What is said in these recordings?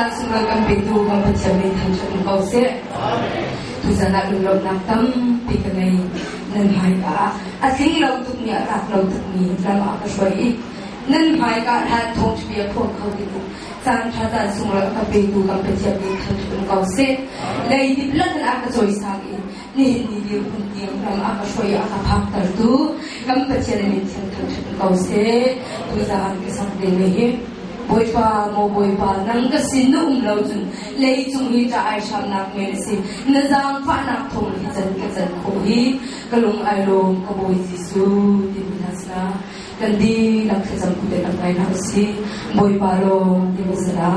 Tazan sumla kam pintu kam pachami tham chum kau se tu zana lung lom nak tam pikanai nan hai ka athing lo tuk ni atak lo tuk ni lama ka shoi nan hai ka hat thong chbi phon khau ti tu san tazan sumla kam pintu kam pachami tham chum kau se lei di blan ak ka choi sa gi ni di hun ti lama ka shoi aka phak tar tu kam pachami tham chum kau se tu zan ke sam de me he boi pa mo boi pa nang ka sin nu lo chun lei chung hi ta ai sham nak me si na jang fa nak thong hi jan ko hi kalung ai lo ka boi jisu din nasna kan di lak sa jam ku de kan ai na si boi pa lo di masara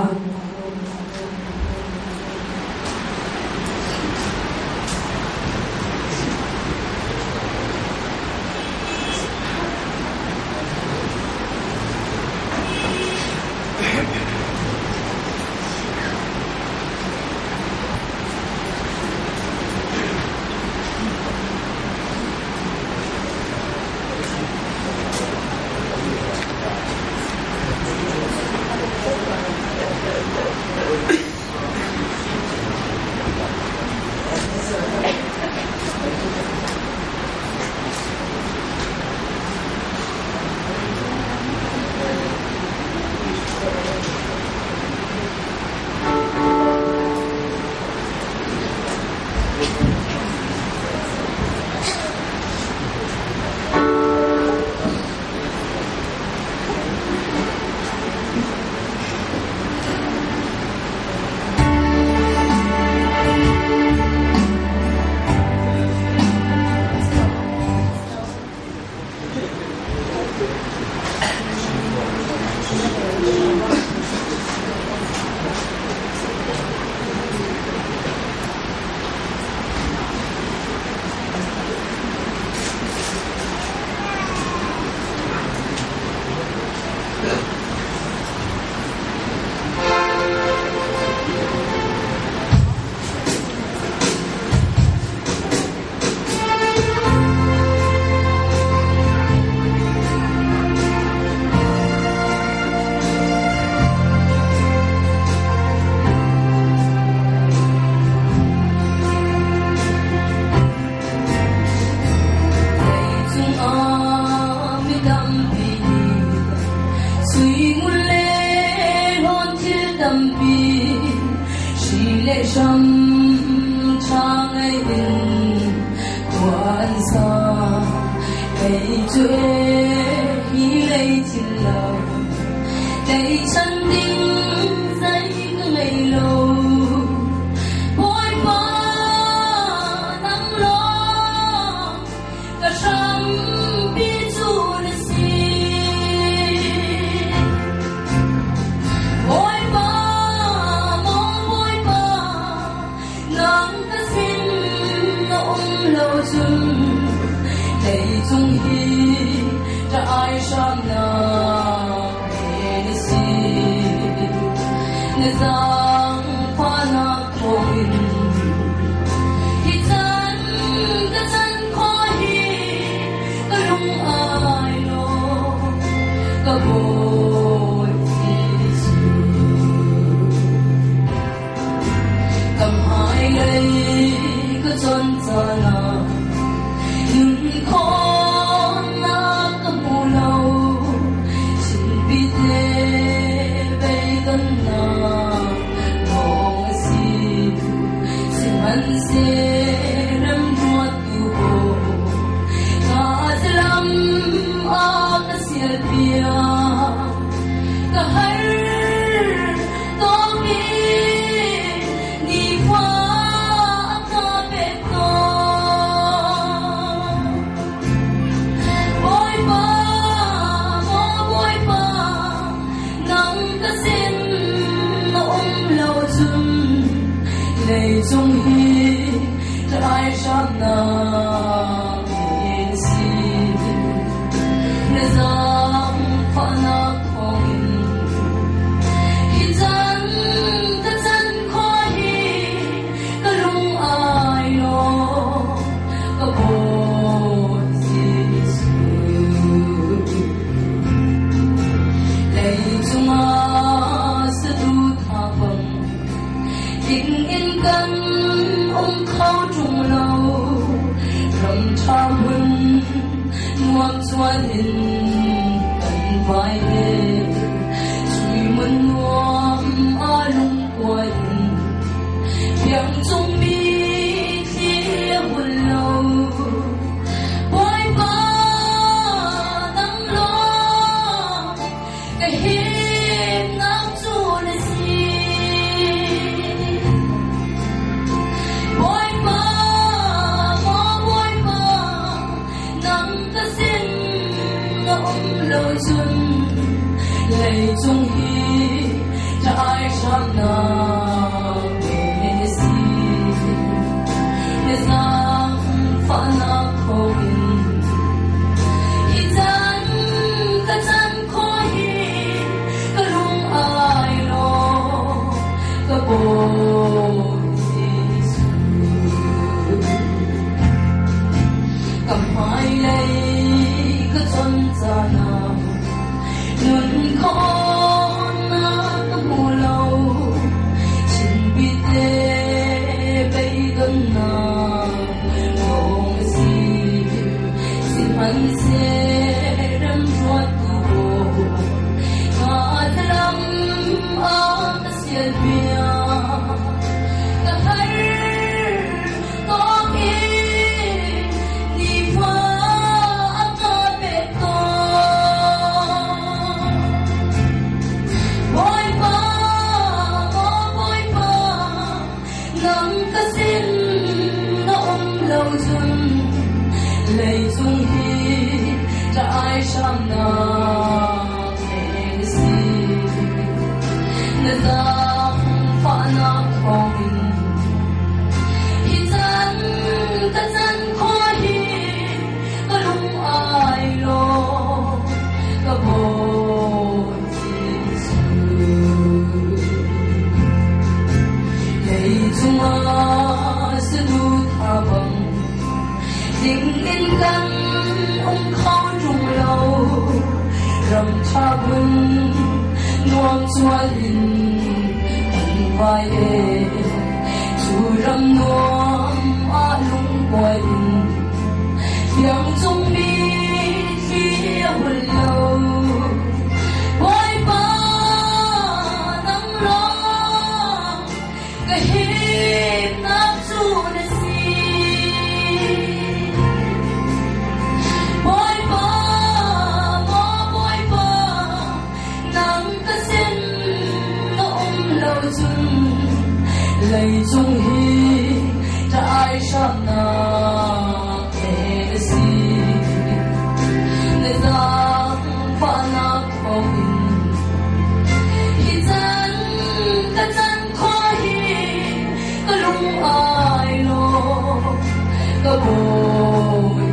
Sa du thapang กันองค์เขาจงเรารำชาบุญนวมชวนหินกันไว้ช่วยมันนวมอาลุงไว้ยังจงมีเที่ยวบนเราไว้บ้าตั้งรอก็เห็นน้ำจูนสีไว้บ้าหมอไว้บ้านั่งก็สิ้นน้องเราจนเลยจงฮีจะไอช้ำน้ำNang fanang koin Itan katan koin Kalung ay lo Kaboy Isu Kamay lay Katon sana Nun ko na kamulaw Sinbite Baydan na Hãy subscribe cho kênh Ghiền Mì Gõ Để không bỏ lỡ những video Lạy dung hi cho ai sang na kẻ si nên ta phá na không hi dân ta dân khó hi có lúc ai lo có bồi lạy dung a sẽ du tha bằng tình in căn ông khó trùng lâu rầm cha buồn nuông chua linh anh vai chu rầm nuông a lung bồi yang chung mi phía buồn lâu bồi ba nắng lo cái hiệp nắp chu lạy dung hi cho ai sang na kẻ si nên ta phá na không hi dân ta dân khó hi có lúc ai lo có bồi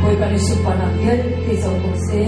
Ôi bạn ấy chụp vào làm nhân thì giàu cuộc sẽ